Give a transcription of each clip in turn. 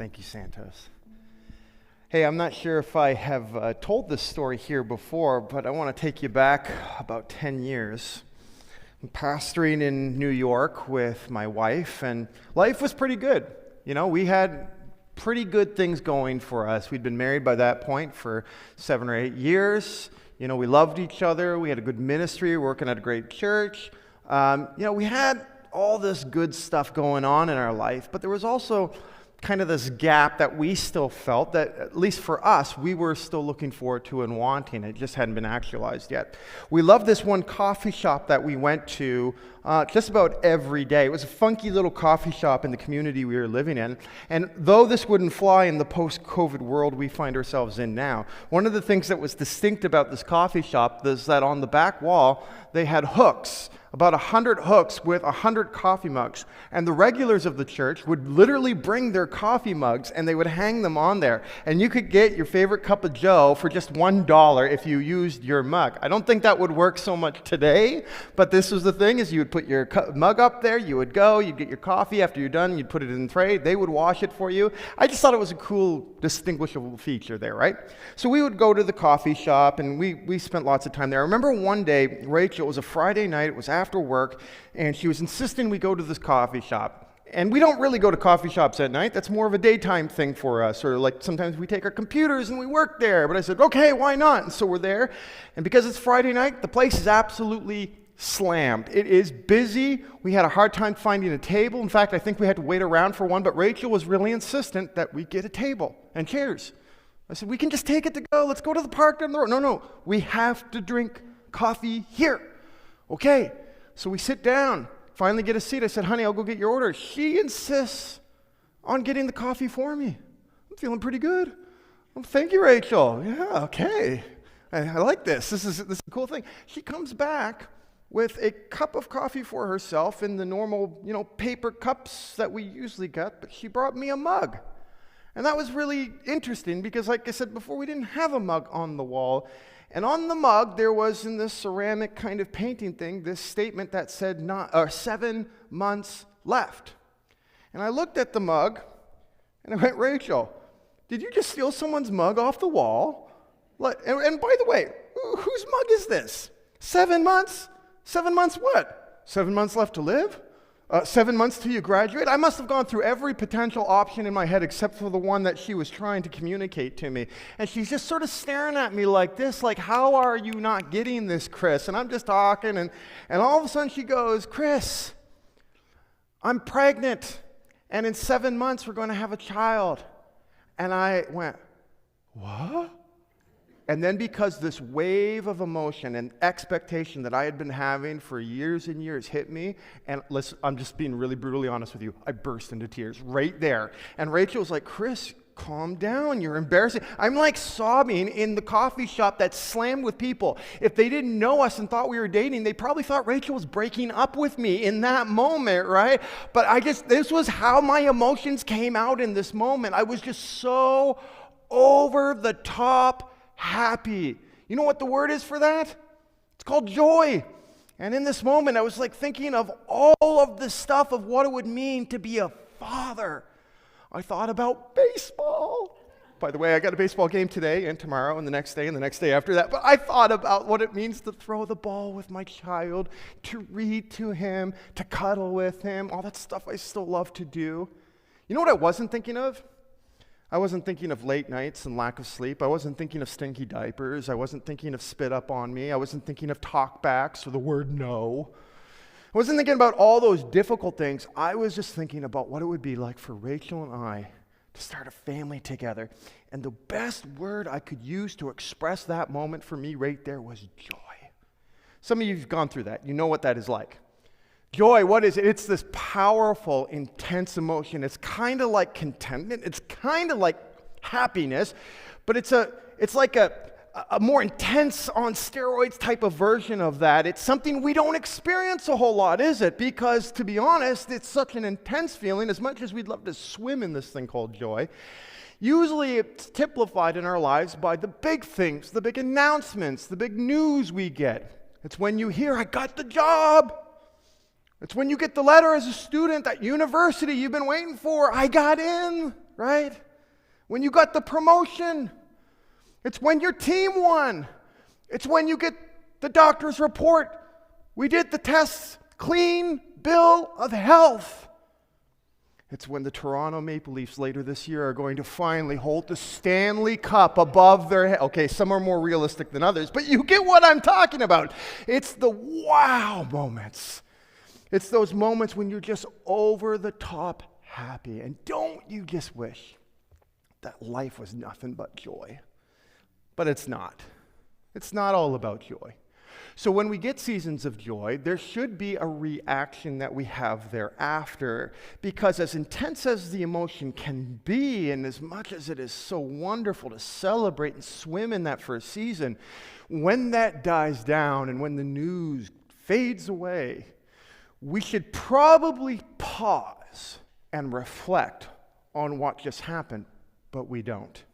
Thank you, Santos. Hey, I'm not sure if I have told this story here before, but I want to take you back about 10 years. I'm pastoring in New York with my wife, and life was pretty good. You know, we had pretty good things going for us. We'd been married by that point for 7 or 8 years. You know, we loved each other. We had a good ministry, working at a great church. We had all this good stuff going on in our life, but there was also kind of this gap that we still felt that, at least for us, we were still looking forward to and wanting. It just hadn't been actualized yet. We loved this one coffee shop that we went to just about every day. It was a funky little coffee shop in the community we were living in. And though this wouldn't fly in the post-COVID world we find ourselves in now, one of the things that was distinct about this coffee shop is that on the back wall, they had hooks, about 100 hooks with 100 coffee mugs. And the regulars of the church would literally bring their coffee mugs and they would hang them on there. And you could get your favorite cup of joe for just $1 if you used your mug. I don't think that would work so much today, but this was the thing, is you would put your mug up there, you would go, you'd get your coffee. After you're done, you'd put it in the tray. They would wash it for you. I just thought it was a cool, distinguishable feature there, right? So we would go to the coffee shop and we spent lots of time there. I remember one day, Rachel, it was a Friday night, it was after work, and she was insisting we go to this coffee shop. And we don't really go to coffee shops at night. That's more of a daytime thing for us. Or like sometimes we take our computers and we work there. But I said, okay, why not? And so we're there. And because it's Friday night, the place is absolutely slammed. It is busy. We had a hard time finding a table. In fact, I think we had to wait around for one. But Rachel was really insistent that we get a table and chairs. I said, we can just take it to go. Let's go to the park down the road. No, we have to drink coffee here. Okay. So we sit down, finally get a seat. I said, honey, I'll go get your order. She insists on getting the coffee for me. I'm feeling pretty good. Well, thank you, Rachel. Yeah, okay. I like this. This is a cool thing. She comes back with a cup of coffee for herself in the normal, paper cups that we usually get, but she brought me a mug. And that was really interesting because, like I said before, we didn't have a mug on the wall. And on the mug, there was, in this ceramic kind of painting thing, this statement that said 7 months left. And I looked at the mug, and I went, Rachel, did you just steal someone's mug off the wall? And by the way, whose mug is this? 7 months? 7 months what? 7 months left to live? 7 months till you graduate? I must have gone through every potential option in my head except for the one that she was trying to communicate to me. And she's just sort of staring at me like this, like, how are you not getting this, Chris? And I'm just talking, and all of a sudden she goes, Chris, I'm pregnant, and in 7 months we're going to have a child. And I went, what? And then because this wave of emotion and expectation that I had been having for years and years hit me, and listen, I'm just being really brutally honest with you, I burst into tears right there. And Rachel was like, Chris, calm down, you're embarrassing. I'm like sobbing in the coffee shop that's slammed with people. If they didn't know us and thought we were dating, they probably thought Rachel was breaking up with me in that moment, right? But this was how my emotions came out in this moment. I was just so over the top happy. You know what the word is for that? It's called joy. And in this moment, I was like thinking of all of the stuff of what it would mean to be a father. I thought about baseball. By the way, I got a baseball game today and tomorrow and the next day and the next day after that. But I thought about what it means to throw the ball with my child, to read to him, to cuddle with him, all that stuff I still love to do. You know what I wasn't thinking of? I wasn't thinking of late nights and lack of sleep. I wasn't thinking of stinky diapers. I wasn't thinking of spit up on me. I wasn't thinking of talkbacks or the word no. I wasn't thinking about all those difficult things. I was just thinking about what it would be like for Rachel and I to start a family together. And the best word I could use to express that moment for me right there was joy. Some of you have gone through that. You know what that is like. Joy, what is it? It's this powerful, intense emotion. It's kind of like contentment. It's kind of like happiness, but it's like a more intense on steroids type of version of that. It's something we don't experience a whole lot, is it? Because to be honest, it's such an intense feeling. As much as we'd love to swim in this thing called joy, usually it's typified in our lives by the big things, the big announcements, the big news we get. It's when you hear, I got the job. It's when you get the letter as a student at university you've been waiting for, I got in, right? When you got the promotion. It's when your team won. It's when you get the doctor's report. We did the tests, clean bill of health. It's when the Toronto Maple Leafs later this year are going to finally hold the Stanley Cup above their head. Okay, some are more realistic than others, but you get what I'm talking about. It's the wow moments. It's those moments when you're just over the top happy. And don't you just wish that life was nothing but joy? But it's not. It's not all about joy. So when we get seasons of joy, there should be a reaction that we have thereafter. Because as intense as the emotion can be, and as much as it is so wonderful to celebrate and swim in that first season, when that dies down and when the news fades away, we should probably pause and reflect on what just happened, but we don't.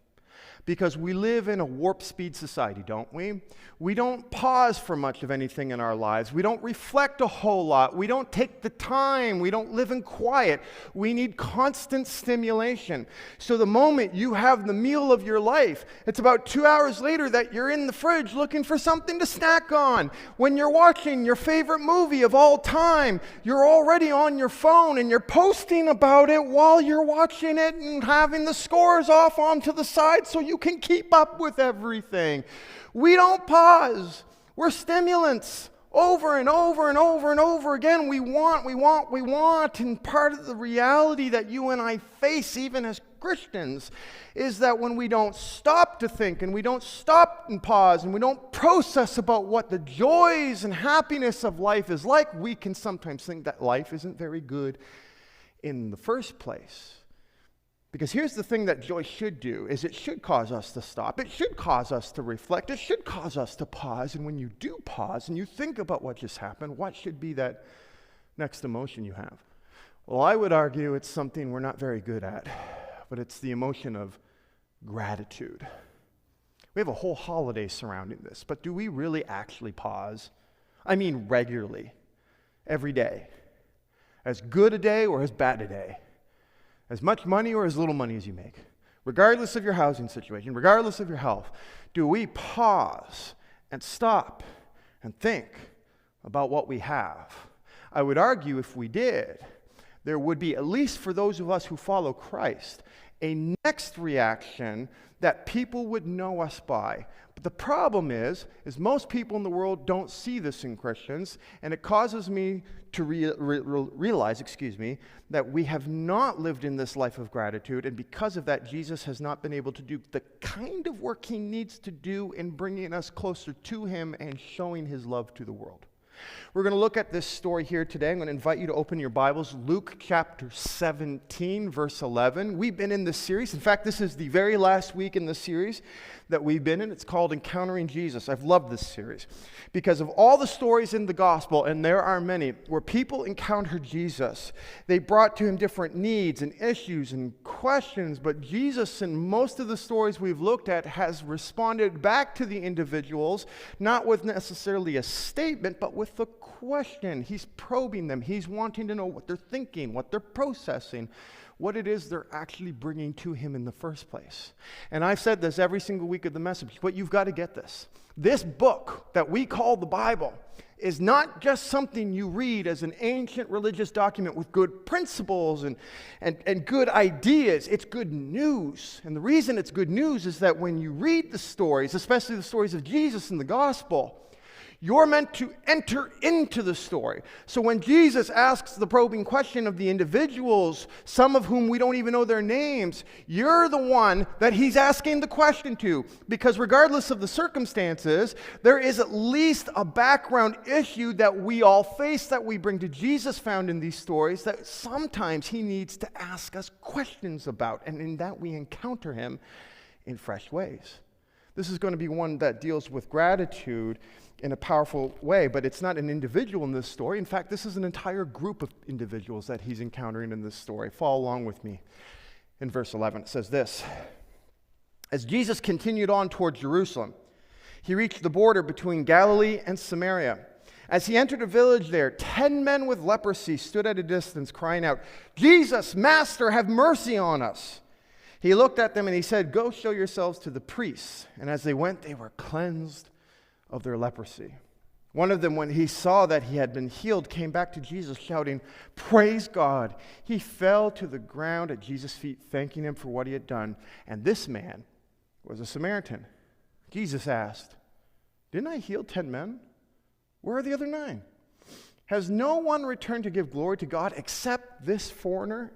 Because we live in a warp speed society, don't we? We don't pause for much of anything in our lives. We don't reflect a whole lot. We don't take the time. We don't live in quiet. We need constant stimulation. So the moment you have the meal of your life, it's about 2 hours later that you're in the fridge looking for something to snack on. When you're watching your favorite movie of all time, you're already on your phone and you're posting about it while you're watching it and having the scores off onto the side so you can keep up with everything. We don't pause. We're stimulants over and over and over and over again. We want. And part of the reality that you and I face, even as Christians, is that when we don't stop to think and we don't stop and pause and we don't process about what the joys and happiness of life is like, we can sometimes think that life isn't very good in the first place. Because here's the thing that joy should do, is it should cause us to stop. It should cause us to reflect. It should cause us to pause. And when you do pause and you think about what just happened, what should be that next emotion you have? Well, I would argue it's something we're not very good at, but it's the emotion of gratitude. We have a whole holiday surrounding this, but do we really actually pause? I mean regularly, every day. As good a day or as bad a day. As much money or as little money as you make, regardless of your housing situation, regardless of your health, do we pause and stop and think about what we have? I would argue if we did, there would be, at least for those of us who follow Christ, a next reaction that people would know us by. But the problem is most people in the world don't see this in Christians, and it causes me to realize, that we have not lived in this life of gratitude, and because of that, Jesus has not been able to do the kind of work he needs to do in bringing us closer to him and showing his love to the world. We're going to look at this story here today. I'm going to invite you to open your Bibles, Luke chapter 17, verse 11. We've been in this series. In fact, this is the very last week in the series that we've been in. It's called Encountering Jesus. I've loved this series because of all the stories in the gospel, and there are many, where people encountered Jesus. They brought to him different needs and issues and questions, but Jesus, in most of the stories we've looked at, has responded back to the individuals, not with necessarily a statement, but with a question. He's probing them. He's wanting to know what they're thinking, what they're processing, what it is they're actually bringing to him in the first place. And I've said this every single week of the message, but you've got to get this. This book that we call the Bible is not just something you read as an ancient religious document with good principles and good ideas. It's good news. And the reason it's good news is that when you read the stories, especially the stories of Jesus in the gospel, you're meant to enter into the story. So when Jesus asks the probing question of the individuals, some of whom we don't even know their names, you're the one that he's asking the question to. Because regardless of the circumstances, there is at least a background issue that we all face that we bring to Jesus, found in these stories, that sometimes he needs to ask us questions about. And in that we encounter him in fresh ways. This is going to be one that deals with gratitude in a powerful way, but it's not an individual in this story. In fact, this is an entire group of individuals that he's encountering in this story. Follow along with me. In verse 11, it says this: As Jesus continued on toward Jerusalem, he reached the border between Galilee and Samaria. As he entered a village there, 10 men with leprosy stood at a distance, crying out, "Jesus, Master, have mercy on us." He looked at them and he said, "Go show yourselves to the priests." And as they went, they were cleansed of their leprosy. One of them, when he saw that he had been healed, came back to Jesus shouting, "Praise God." He fell to the ground at Jesus' feet, thanking him for what he had done. And this man was a Samaritan. Jesus asked, "Didn't I heal 10 men? Where are the other 9? Has no one returned to give glory to God except this foreigner?"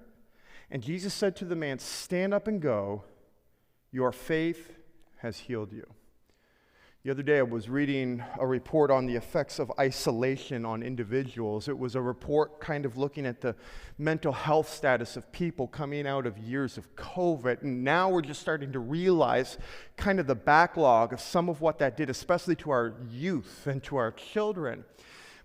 And Jesus said to the man, "Stand up and go. Your faith has healed you." The other day I was reading a report on the effects of isolation on individuals. It was a report kind of looking at the mental health status of people coming out of years of COVID. And now we're just starting to realize kind of the backlog of some of what that did, especially to our youth and to our children.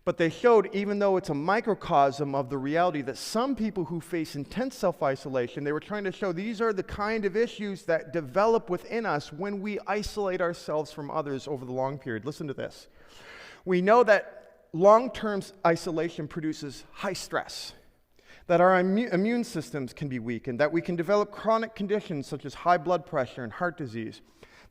But they showed, even though it's a microcosm of the reality that some people who face intense self-isolation, they were trying to show these are the kind of issues that develop within us when we isolate ourselves from others over the long period. Listen to this. We know that long-term isolation produces high stress, that our immune systems can be weakened, that we can develop chronic conditions such as high blood pressure and heart disease.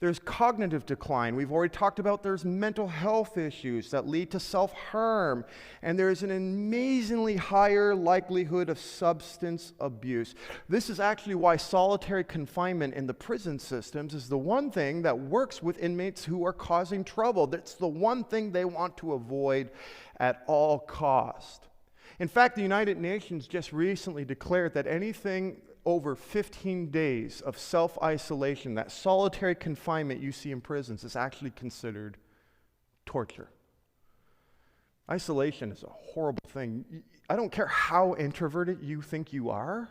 There's cognitive decline. We've already talked about there's mental health issues that lead to self-harm. And there's an amazingly higher likelihood of substance abuse. This is actually why solitary confinement in the prison systems is the one thing that works with inmates who are causing trouble. That's the one thing they want to avoid at all cost. In fact, the United Nations just recently declared that anything over 15 days of self-isolation, that solitary confinement you see in prisons, is actually considered torture. Isolation is a horrible thing. I don't care how introverted you think you are.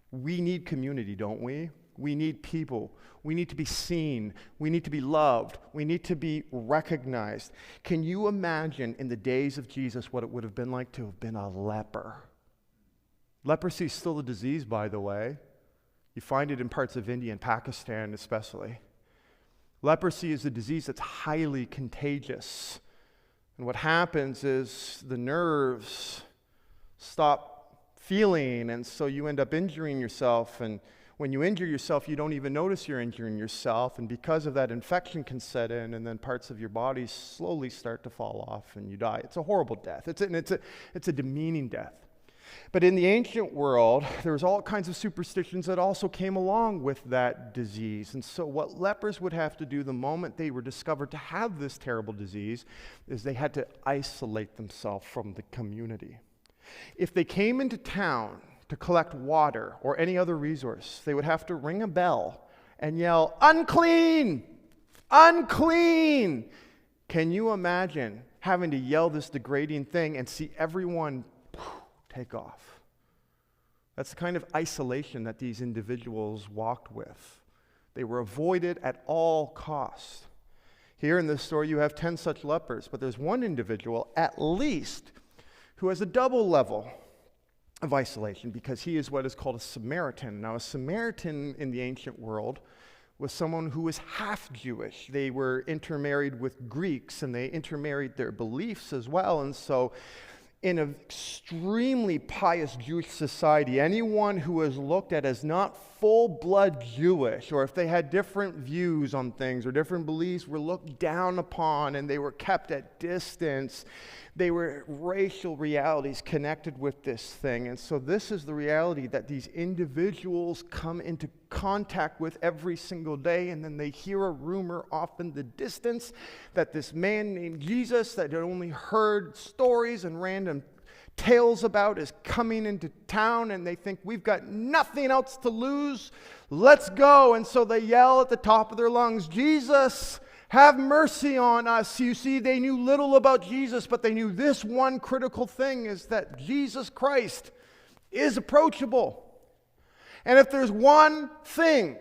We need community, don't we? We need people. We need to be seen. We need to be loved. We need to be recognized. Can you imagine in the days of Jesus what it would have been like to have been a leper? Leprosy is still a disease, by the way. You find it in parts of India and Pakistan especially. Leprosy is a disease that's highly contagious. And what happens is the nerves stop feeling, and so you end up injuring yourself. And when you injure yourself, you don't even notice you're injuring yourself. And because of that, infection can set in, and then parts of your body slowly start to fall off, and you die. It's a horrible death. It's a demeaning death. But in the ancient world, there was all kinds of superstitions that also came along with that disease. And so what lepers would have to do the moment they were discovered to have this terrible disease is they had to isolate themselves from the community. If they came into town to collect water or any other resource, they would have to ring a bell and yell, "Unclean! Unclean!" Can you imagine having to yell this degrading thing and see everyone take off? That's the kind of isolation that these individuals walked with. They were avoided at all costs. Here in this story, you have 10 such lepers, but there's one individual, at least, who has a double level of isolation because he is what is called a Samaritan. Now, a Samaritan in the ancient world was someone who was half Jewish. They were intermarried with Greeks, and they intermarried their beliefs as well, and so in an extremely pious Jewish society, anyone who was looked at as not full-blood Jewish, or if they had different views on things or different beliefs, were looked down upon, and they were kept at distance. They were racial realities connected with this thing. And so this is the reality that these individuals come into contact with every single day, and then they hear a rumor off in the distance that this man named Jesus, that had only heard stories and random tales about, is coming into town, and they think, we've got nothing else to lose. Let's go. And so they yell at the top of their lungs, "Jesus, have mercy on us." You see, they knew little about Jesus, but they knew this one critical thing is that Jesus Christ is approachable. And if there's one thing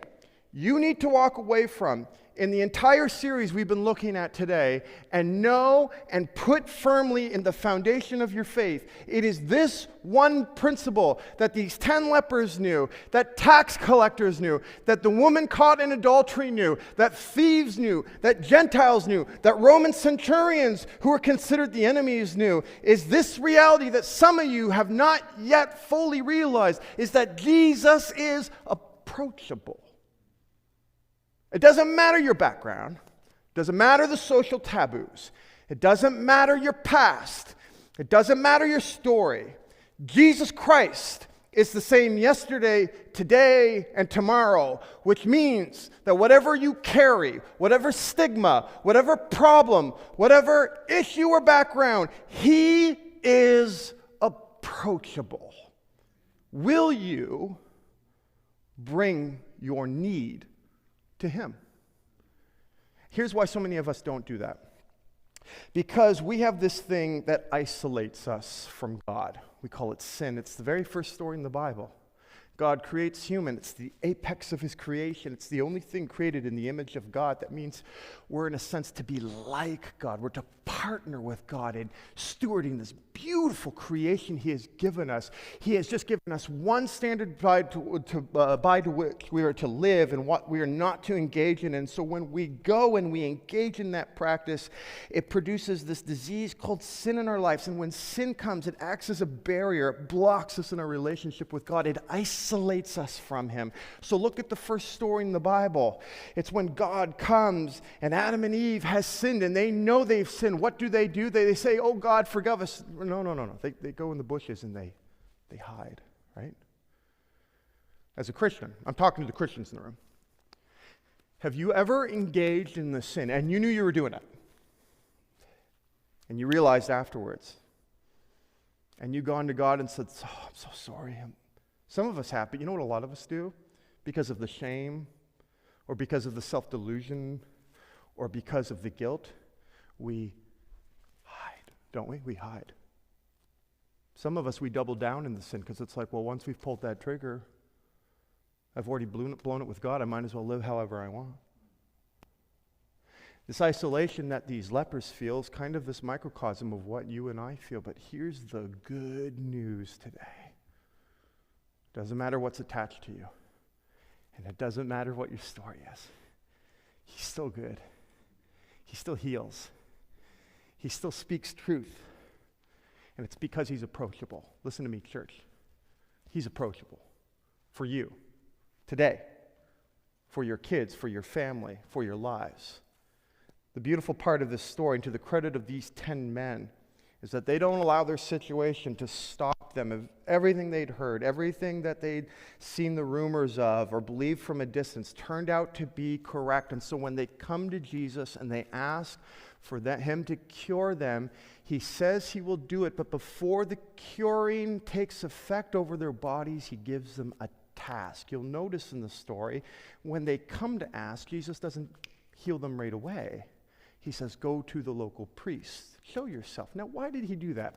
you need to walk away from in the entire series we've been looking at today and know and put firmly in the foundation of your faith, it is this one principle that these 10 lepers knew, that tax collectors knew, that the woman caught in adultery knew, that thieves knew, that Gentiles knew, that Roman centurions who were considered the enemies knew, is this reality that some of you have not yet fully realized, is that Jesus is approachable. It doesn't matter your background. It doesn't matter the social taboos. It doesn't matter your past. It doesn't matter your story. Jesus Christ is the same yesterday, today, and tomorrow, which means that whatever you carry, whatever stigma, whatever problem, whatever issue or background, He is approachable. Will you bring your need to Him? Here's why so many of us don't do that. Because we have this thing that isolates us from God. We call it sin. It's the very first story in the Bible. God creates human. It's the apex of His creation. It's the only thing created in the image of God. That means we're, in a sense, to be like God. We're to partner with God in stewarding this beautiful creation He has given us. He has just given us one standard by to which we are to live and what we are not to engage in. And so when we go and we engage in that practice, it produces this disease called sin in our lives. And when sin comes, it acts as a barrier. It blocks us in our relationship with God. It isolates us from Him. So look at the first story in the Bible. It's when God comes and Adam and Eve has sinned and they know they've sinned. What do? They say, oh God, forgive us. No. They go in the bushes and they hide, right? As a Christian, I'm talking to the Christians in the room. Have you ever engaged in the sin and you knew you were doing it? And you realized afterwards. And you gone to God and said, oh, I'm so sorry. Some of us have, but you know what a lot of us do? Because of the shame or because of the self-delusion or because of the guilt, we hide, don't we? We hide. Some of us, we double down in the sin because it's like, well, once we've pulled that trigger, I've already blown it with God. I might as well live however I want. This isolation that these lepers feel is kind of this microcosm of what you and I feel. But here's the good news today. Doesn't matter what's attached to you. And it doesn't matter what your story is. He's still good. He still heals. He still speaks truth. And it's because He's approachable. Listen to me, church. He's approachable for you today, for your kids, for your family, for your lives. The beautiful part of this story, and to the credit of these 10 men, is that they don't allow their situation to stop them of everything they'd heard, everything that they'd seen the rumors of or believed from a distance turned out to be correct. And so when they come to Jesus and they ask for Him to cure them, He says He will do it. But before the curing takes effect over their bodies, He gives them a task. You'll notice in the story, when they come to ask, Jesus doesn't heal them right away. He says, go to the local priest. Show yourself. Now, why did He do that?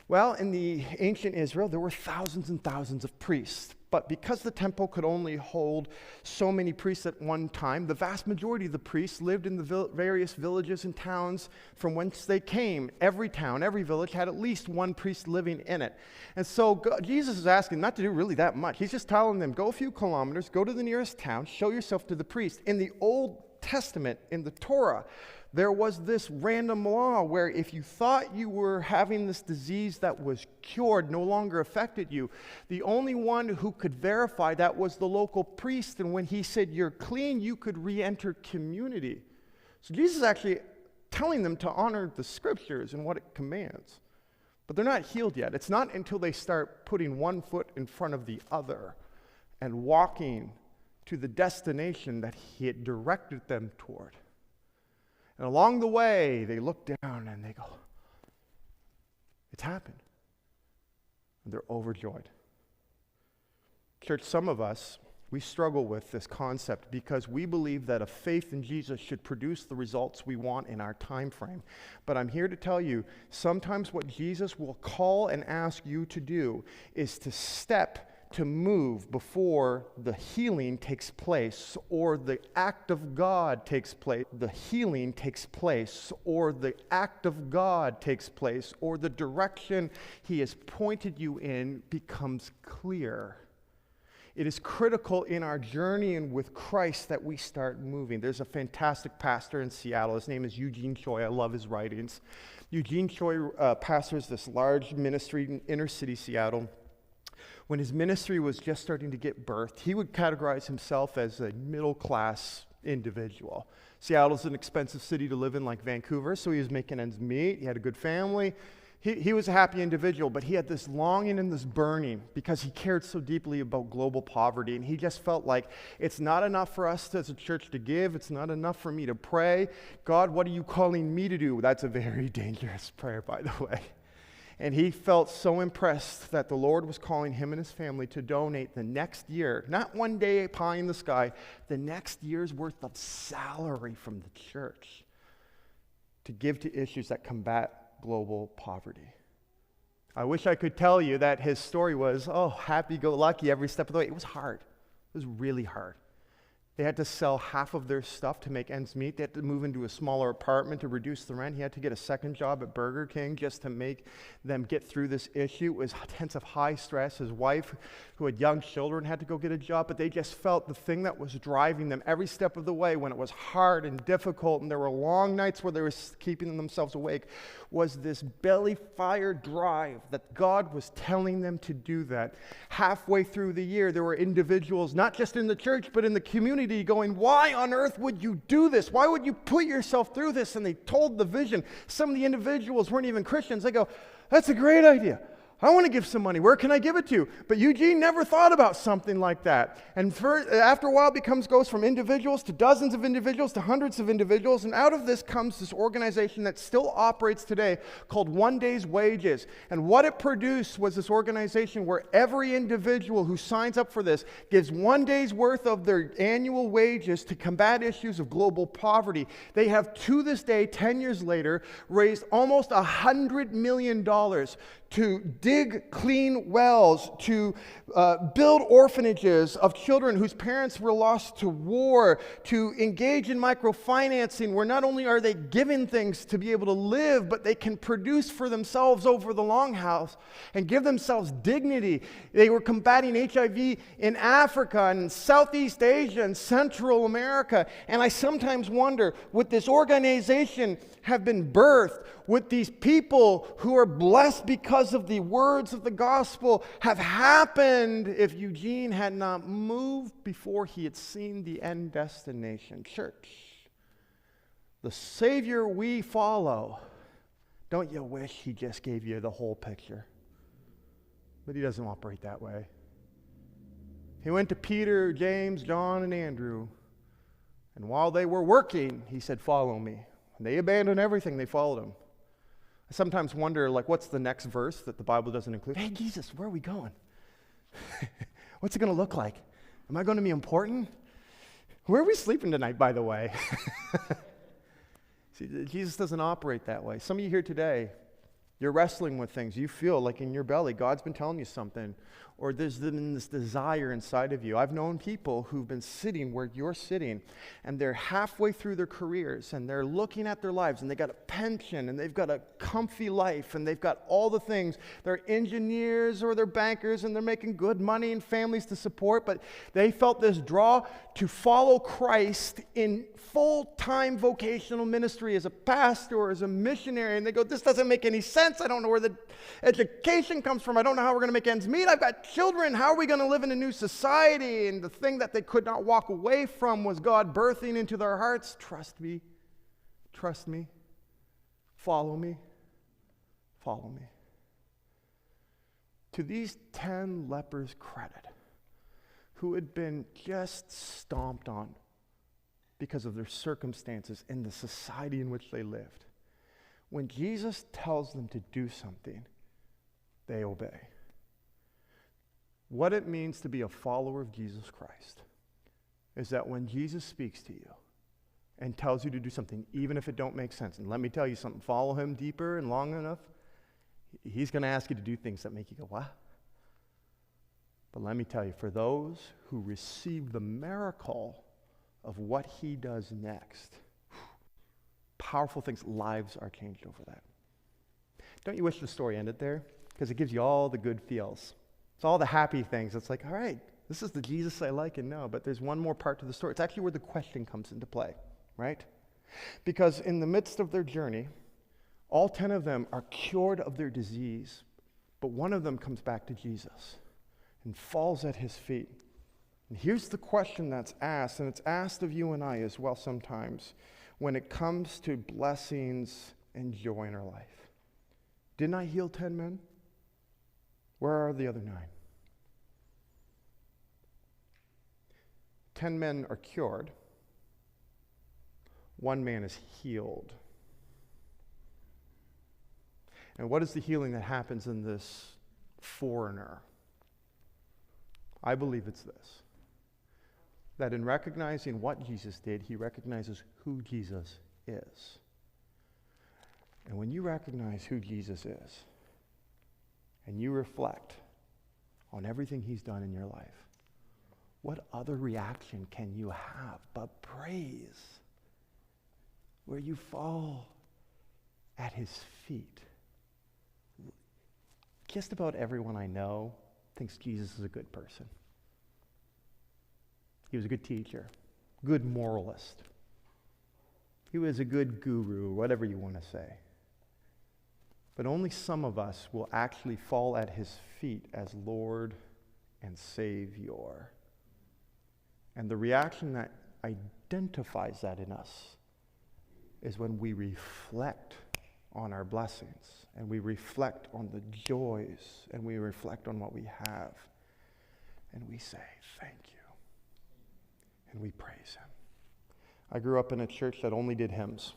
Well, in the ancient Israel, there were thousands and thousands of priests. But because the temple could only hold so many priests at one time, the vast majority of the priests lived in the various villages and towns from whence they came. Every town, every village had at least one priest living in it. And so Jesus is asking not to do really that much. He's just telling them, go a few kilometers, go to the nearest town, show yourself to the priest. In the Old Testament, in the Torah, there was this random law where if you thought you were having this disease that was cured, no longer affected you, the only one who could verify that was the local priest. And when he said you're clean, you could re-enter community. So Jesus is actually telling them to honor the scriptures and what it commands. But they're not healed yet. It's not until they start putting one foot in front of the other and walking to the destination that He had directed them toward. And along the way, they look down and they go, it's happened. And they're overjoyed. Church, some of us, we struggle with this concept because we believe that a faith in Jesus should produce the results we want in our time frame. But I'm here to tell you, sometimes what Jesus will call and ask you to do is to move before the healing takes place or the act of God takes place. The healing takes place or the act of God takes place or the direction He has pointed you in becomes clear. It is critical in our journey and with Christ that we start moving. There's a fantastic pastor in Seattle. His name is Eugene Choi. I love his writings. Eugene Choi pastors this large ministry in inner city Seattle. When his ministry was just starting to get birthed, he would categorize himself as a middle-class individual. Seattle's an expensive city to live in, like Vancouver, so he was making ends meet. He had a good family. He was a happy individual, but he had this longing and this burning because he cared so deeply about global poverty, and he just felt like it's not enough for us as a church to give. It's not enough for me to pray. God, what are you calling me to do? That's a very dangerous prayer, by the way. And he felt so impressed that the Lord was calling him and his family to donate the next year, not one day pie in the sky, the next year's worth of salary from the church to give to issues that combat global poverty. I wish I could tell you that his story was, happy-go-lucky every step of the way. It was hard. It was really hard. They had to sell half of their stuff to make ends meet. They had to move into a smaller apartment to reduce the rent. He had to get a second job at Burger King just to make them get through this issue. It was tense of high stress. His wife, who had young children, had to go get a job, but they just felt the thing that was driving them every step of the way when it was hard and difficult, and there were long nights where they were keeping themselves awake, was this belly fire drive that God was telling them to do that. Halfway through the year, there were individuals, not just in the church, but in the community, going, why on earth would you do this? Why would you put yourself through this? And they told the vision. Some of the individuals weren't even Christians. They go, that's a great idea. I want to give some money. Where can I give it to? But Eugene never thought about something like that. And after a while, it goes from individuals to dozens of individuals to hundreds of individuals. And out of this comes this organization that still operates today called One Day's Wages. And what it produced was this organization where every individual who signs up for this gives 1 day's worth of their annual wages to combat issues of global poverty. They have, to this day, 10 years later, raised almost $100 million to dig clean wells, to build orphanages of children whose parents were lost to war, to engage in microfinancing, where not only are they given things to be able to live, but they can produce for themselves over the long haul and give themselves dignity. They were combating HIV in Africa and Southeast Asia and Central America. And I sometimes wonder, would this organization have been birthed? Would these people who are blessed because of the words of the gospel have happened if Eugene had not moved before he had seen the end destination? Church, the Savior we follow, don't you wish he just gave you the whole picture? But he doesn't operate that way. He went to Peter, James, John, and Andrew, and while they were working, he said, follow me. And they abandoned everything, they followed him. I sometimes wonder, what's the next verse that the Bible doesn't include? Hey, Jesus, where are we going? What's it going to look like? Am I going to be important? Where are we sleeping tonight, by the way? See, Jesus doesn't operate that way. Some of you here today, you're wrestling with things. You feel like in your belly, God's been telling you something, or there's been this desire inside of you. I've known people who've been sitting where you're sitting, and they're halfway through their careers, and they're looking at their lives, and they got a pension, and they've got a comfy life, and they've got all the things. They're engineers or they're bankers, and they're making good money and families to support, but they felt this draw to follow Christ in full-time vocational ministry as a pastor or as a missionary, and they go, this doesn't make any sense. I don't know where the education comes from. I don't know how we're going to make ends meet. I've got children. How are we going to live in a new society? And the thing that they could not walk away from was God birthing into their hearts, trust me, follow me, follow me. To these 10 lepers' credit, who had been just stomped on because of their circumstances and the society in which they lived, when Jesus tells them to do something, they obey. What it means to be a follower of Jesus Christ is that when Jesus speaks to you and tells you to do something, even if it don't make sense, and let me tell you something, follow him deeper and long enough, he's going to ask you to do things that make you go, what? But let me tell you, for those who receive the miracle of what he does next, powerful things, lives are changed over that. Don't you wish the story ended there? Because it gives you all the good feels. It's all the happy things. It's like, all right, this is the Jesus I like and know, but there's one more part to the story. It's actually where the question comes into play, right? Because in the midst of their journey, all 10 of them are cured of their disease, but one of them comes back to Jesus and falls at his feet And here's the question that's asked, and it's asked of you and I as well sometimes, when it comes to blessings and joy in our life. Didn't I heal 10 men? Where are the other 9? 10 men are cured. 1 man is healed. And what is the healing that happens in this foreigner? I believe it's this. That in recognizing what Jesus did, he recognizes who Jesus is. And when you recognize who Jesus is, and you reflect on everything he's done in your life, what other reaction can you have but praise? Where you fall at his feet. Just about everyone I know thinks Jesus is a good person. He was a good teacher, good moralist. He was a good guru, whatever you want to say. But only some of us will actually fall at his feet as Lord and Savior. And the reaction that identifies that in us is when we reflect on our blessings, and we reflect on the joys, and we reflect on what we have, and we say, thank you. And we praise him. I grew up in a church that only did hymns.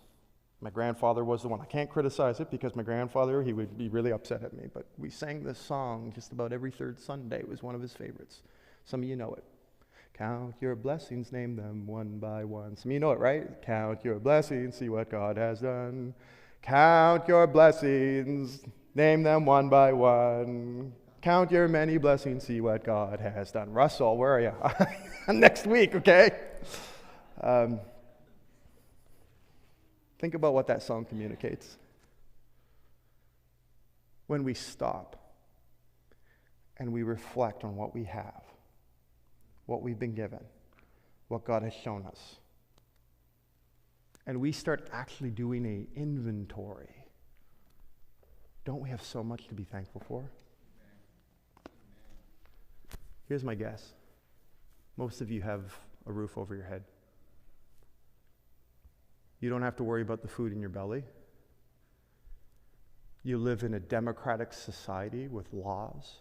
My grandfather was the one. I can't criticize it because my grandfather, he would be really upset at me, but we sang this song just about every third Sunday. It was one of his favorites. Some of you know it. Count your blessings, name them one by one. Some of you know it, right? Count your blessings, see what God has done. Count your blessings, name them one by one. Count your many blessings, see what God has done. Russell, where are you? Next week, okay? Think about what that song communicates. When we stop and we reflect on what we have, what we've been given, what God has shown us, and we start actually doing an inventory, don't we have so much to be thankful for? Here's my guess. Most of you have a roof over your head. You don't have to worry about the food in your belly. You live in a democratic society with laws.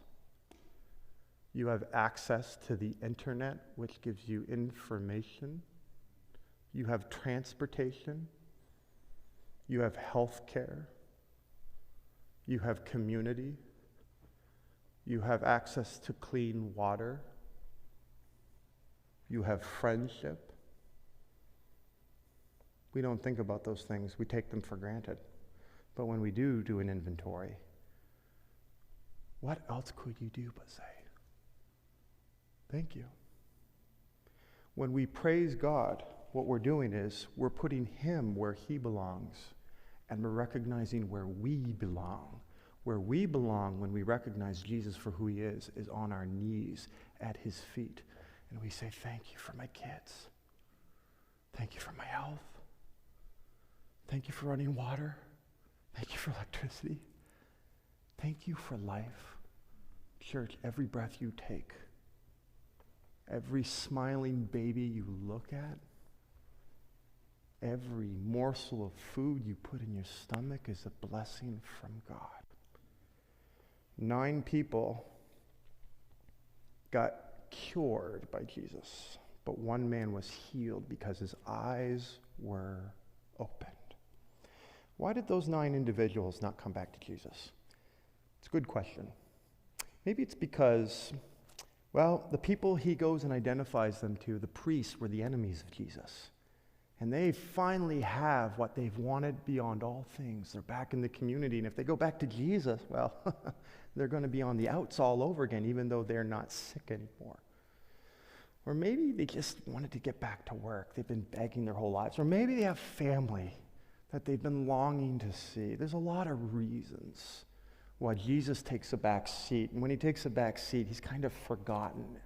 You have access to the internet, which gives you information. You have transportation. You have health care. You have community. You have access to clean water. You have friendship. We don't think about those things. We take them for granted. But when we do an inventory, what else could you do but say, thank you? When we praise God, what we're doing is we're putting him where he belongs, and we're recognizing where we belong. Where we belong when we recognize Jesus for who he is on our knees at his feet. And we say, thank you for my kids. Thank you for my health. Thank you for running water. Thank you for electricity. Thank you for life. Church, every breath you take, every smiling baby you look at, every morsel of food you put in your stomach is a blessing from God. 9 people got cured by Jesus, but 1 man was healed because his eyes were opened. Why did those 9 individuals not come back to Jesus? It's a good question. Maybe it's because, well, the people he goes and identifies them to, the priests, were the enemies of Jesus. And they finally have what they've wanted beyond all things. They're back in the community. And if they go back to Jesus, well, they're going to be on the outs all over again, even though they're not sick anymore. Or maybe they just wanted to get back to work. They've been begging their whole lives. Or maybe they have family that they've been longing to see. There's a lot of reasons why Jesus takes a back seat. And when he takes a back seat, he's kind of forgotten.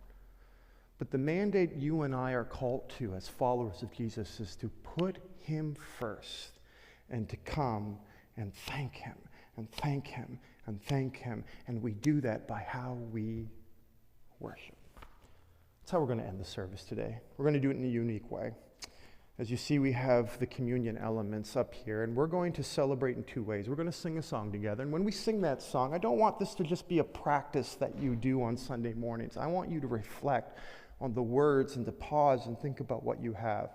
But the mandate you and I are called to as followers of Jesus is to put him first and to come and thank him and thank him and thank him. And we do that by how we worship. That's how we're going to end the service today. We're going to do it in a unique way. As you see, we have the communion elements up here, and we're going to celebrate in two ways. We're going to sing a song together, and when we sing that song, I don't want this to just be a practice that you do on Sunday mornings. I want you to reflect on the words and to pause and think about what you have.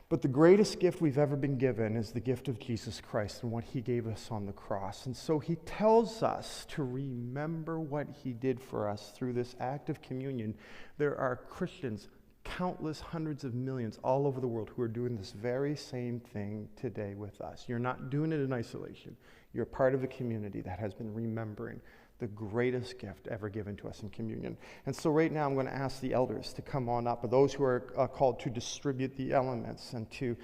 But the greatest gift we've ever been given is the gift of Jesus Christ and what he gave us on the cross. And so he tells us to remember what he did for us through this act of communion. There are Christians, countless hundreds of millions all over the world who are doing this very same thing today with us. You're not doing it in isolation. You're part of a community that has been remembering the greatest gift ever given to us in communion. And so right now I'm going to ask the elders to come on up, or those who are called to distribute the elements and to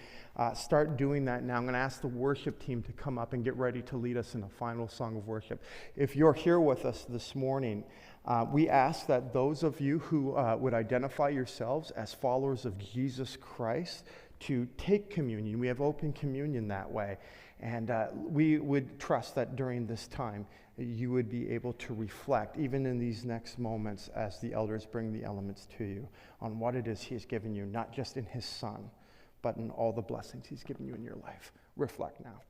start doing that now. I'm going to ask the worship team to come up and get ready to lead us in a final song of worship. If you're here with us this morning, we ask that those of you who would identify yourselves as followers of Jesus Christ to take communion. We have open communion that way. And we would trust that during this time, you would be able to reflect, even in these next moments as the elders bring the elements to you, on what it is he has given you, not just in his Son, but in all the blessings he's given you in your life. Reflect now.